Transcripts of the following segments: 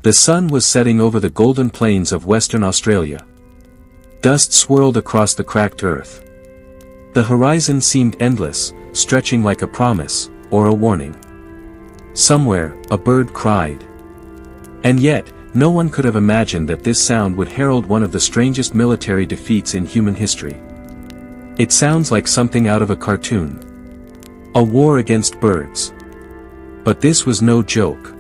The sun was setting over the golden plains of Western Australia. Dust swirled across the cracked earth. The horizon seemed endless, stretching like a promise, or a warning. Somewhere, a bird cried. And yet, no one could have imagined that this sound would herald one of the strangest military defeats in human history. It sounds like something out of a cartoon. A war against birds. But this was no joke.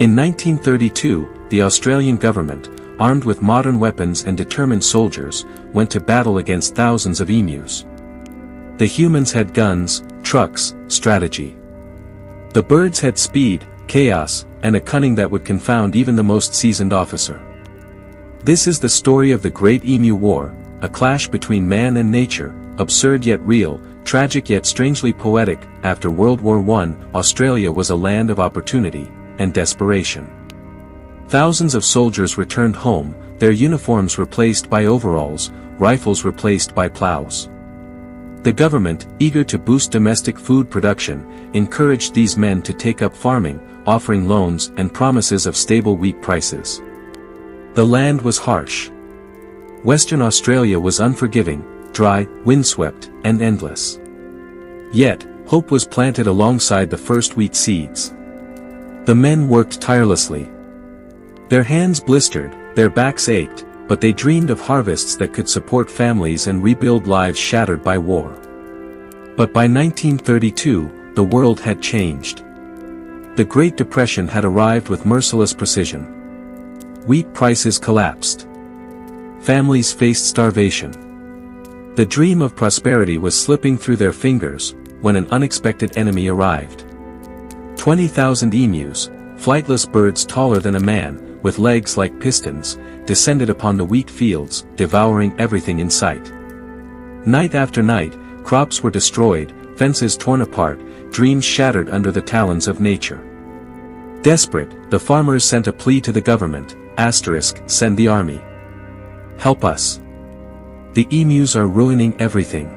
In 1932, the Australian government, armed with modern weapons and determined soldiers, went to battle against thousands of emus. The humans had guns, trucks, strategy. The birds had speed, chaos, and a cunning that would confound even the most seasoned officer. This is the story of the Great Emu War, a clash between man and nature, absurd yet real, tragic yet strangely poetic. After World War I, Australia was a land of opportunity and desperation. Thousands of soldiers returned home, their uniforms replaced by overalls, rifles replaced by plows. The government, eager to boost domestic food production, encouraged these men to take up farming, offering loans and promises of stable wheat prices. The land was harsh. Western Australia was unforgiving, dry, windswept, and endless. Yet, hope was planted alongside the first wheat seeds. The men worked tirelessly. Their hands blistered, their backs ached, but they dreamed of harvests that could support families and rebuild lives shattered by war. But by 1932, the world had changed. The Great Depression had arrived with merciless precision. Wheat prices collapsed. Families faced starvation. The dream of prosperity was slipping through their fingers, when an unexpected enemy arrived. 20,000 emus, flightless birds taller than a man, with legs like pistons, descended upon the wheat fields, devouring everything in sight. Night after night, crops were destroyed, fences torn apart, dreams shattered under the talons of nature. Desperate, the farmers sent a plea to the government, send the army. Help us. The emus are ruining everything.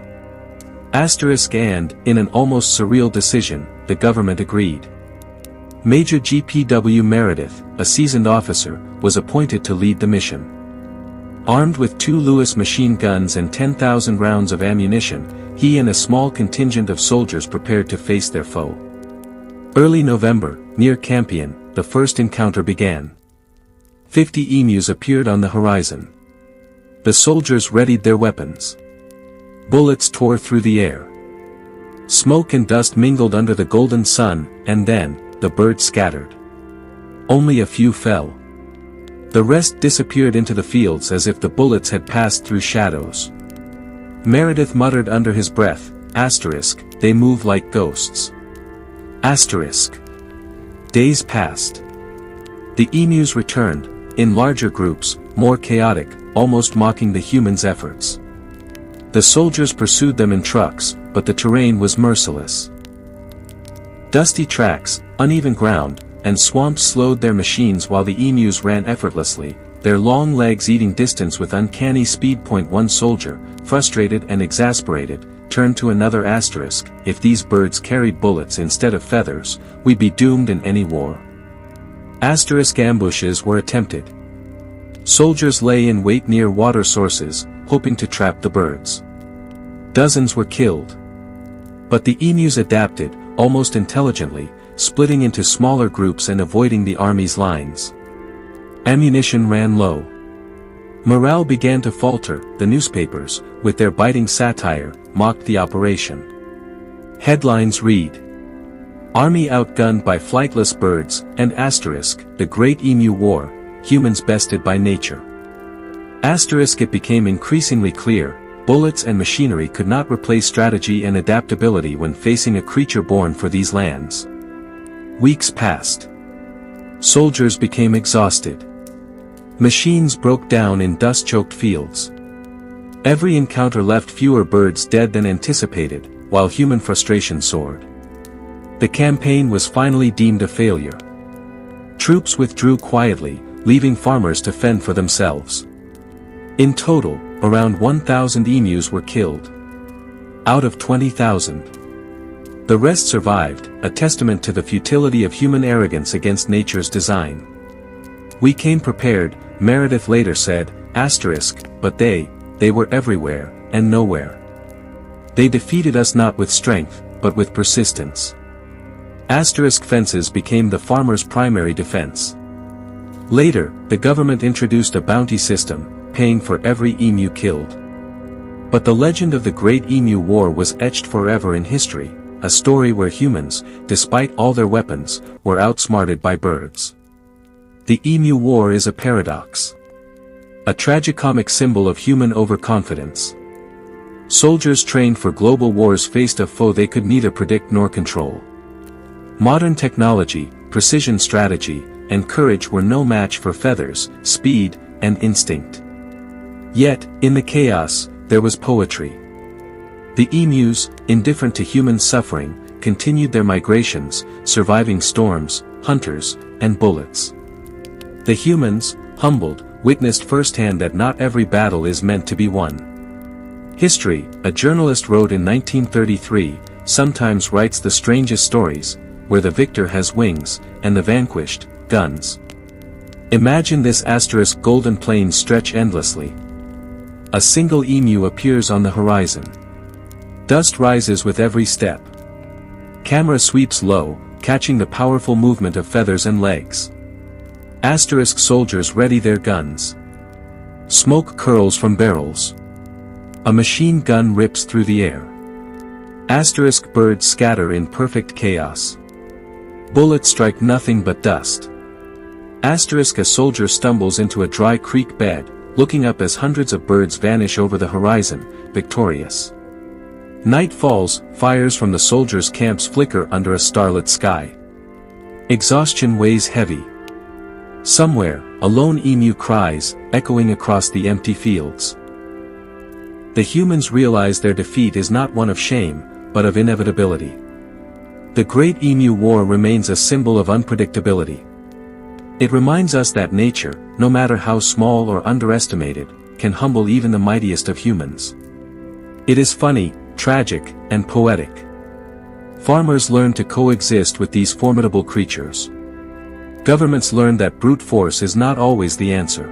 And, in an almost surreal decision, the government agreed. Major G.P.W. Meredith, a seasoned officer, was appointed to lead the mission. Armed with 2 Lewis machine guns and 10,000 rounds of ammunition, he and a small contingent of soldiers prepared to face their foe. Early November, near Campion, the first encounter began. 50 emus appeared on the horizon. The soldiers readied their weapons. Bullets tore through the air. Smoke and dust mingled under the golden sun, and then, the birds scattered. Only a few fell. The rest disappeared into the fields as if the bullets had passed through shadows. Meredith muttered under his breath, they move like ghosts. Days passed. The emus returned, in larger groups, more chaotic, almost mocking the humans' efforts. The soldiers pursued them in trucks, but the terrain was merciless. Dusty tracks, uneven ground, and swamps slowed their machines while the emus ran effortlessly, their long legs eating distance with uncanny speed. One soldier, frustrated and exasperated, turned to another. If these birds carried bullets instead of feathers, we'd be doomed in any war. Ambushes were attempted. Soldiers lay in wait near water sources, hoping to trap the birds. Dozens were killed. But the emus adapted, almost intelligently, splitting into smaller groups and avoiding the army's lines. Ammunition ran low. Morale began to falter. The newspapers, with their biting satire, mocked the operation. Headlines read: Army outgunned by flightless birds, and the Great Emu War, humans bested by nature. It became increasingly clear, bullets and machinery could not replace strategy and adaptability when facing a creature born for these lands. Weeks passed. Soldiers became exhausted. Machines broke down in dust-choked fields. Every encounter left fewer birds dead than anticipated, while human frustration soared. The campaign was finally deemed a failure. Troops withdrew quietly, leaving farmers to fend for themselves. In total, around 1,000 emus were killed. Out of 20,000. The rest survived, a testament to the futility of human arrogance against nature's design. "We came prepared," Meredith later said, but they were everywhere, and nowhere. "They defeated us not with strength, but with persistence." Fences became the farmer's primary defense. Later, the government introduced a bounty system, paying for every emu killed. But the legend of the Great Emu War was etched forever in history, a story where humans, despite all their weapons, were outsmarted by birds. The Emu War is a paradox. A tragicomic symbol of human overconfidence. Soldiers trained for global wars faced a foe they could neither predict nor control. Modern technology, precision strategy, and courage were no match for feathers, speed, and instinct. Yet, in the chaos, there was poetry. The emus, indifferent to human suffering, continued their migrations, surviving storms, hunters, and bullets. The humans, humbled, witnessed firsthand that not every battle is meant to be won. History, a journalist wrote in 1933, sometimes writes the strangest stories, where the victor has wings, and the vanquished, guns. Imagine this: golden plains stretch endlessly. A single emu appears on the horizon. Dust rises with every step. Camera sweeps low, catching the powerful movement of feathers and legs. Soldiers ready their guns. Smoke curls from barrels. A machine gun rips through the air. Birds scatter in perfect chaos. Bullets strike nothing but dust. A soldier stumbles into a dry creek bed, looking up as hundreds of birds vanish over the horizon, victorious. Night falls, fires from the soldiers' camps flicker under a starlit sky. Exhaustion weighs heavy. Somewhere, a lone emu cries, echoing across the empty fields. The humans realize their defeat is not one of shame, but of inevitability. The Great Emu War remains a symbol of unpredictability. It reminds us that nature, no matter how small or underestimated, can humble even the mightiest of humans. It is funny, tragic, and poetic. Farmers learn to coexist with these formidable creatures. Governments learn that brute force is not always the answer.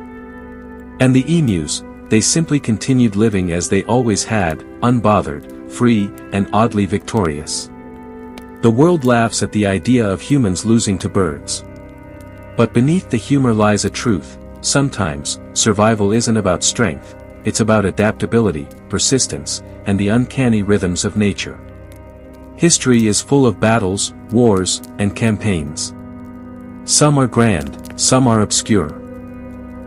And the emus, they simply continued living as they always had, unbothered, free, and oddly victorious. The world laughs at the idea of humans losing to birds. But beneath the humor lies a truth: sometimes, survival isn't about strength, it's about adaptability, persistence, and the uncanny rhythms of nature. History is full of battles, wars, and campaigns. Some are grand, some are obscure.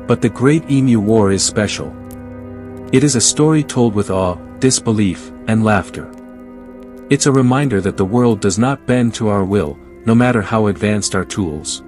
But the Great Emu War is special. It is a story told with awe, disbelief, and laughter. It's a reminder that the world does not bend to our will, no matter how advanced our tools.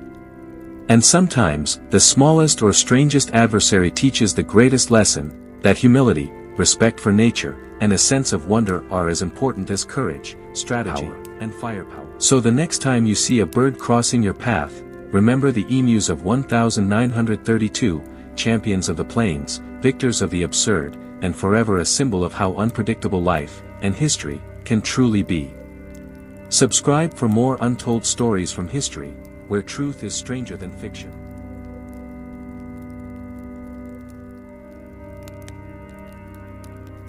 And sometimes, the smallest or strangest adversary teaches the greatest lesson, that humility, respect for nature, and a sense of wonder are as important as courage, strategy, and firepower. So the next time you see a bird crossing your path, remember the emus of 1932, champions of the plains, victors of the absurd, and forever a symbol of how unpredictable life, and history, can truly be. Subscribe for more untold stories from history, where truth is stranger than fiction.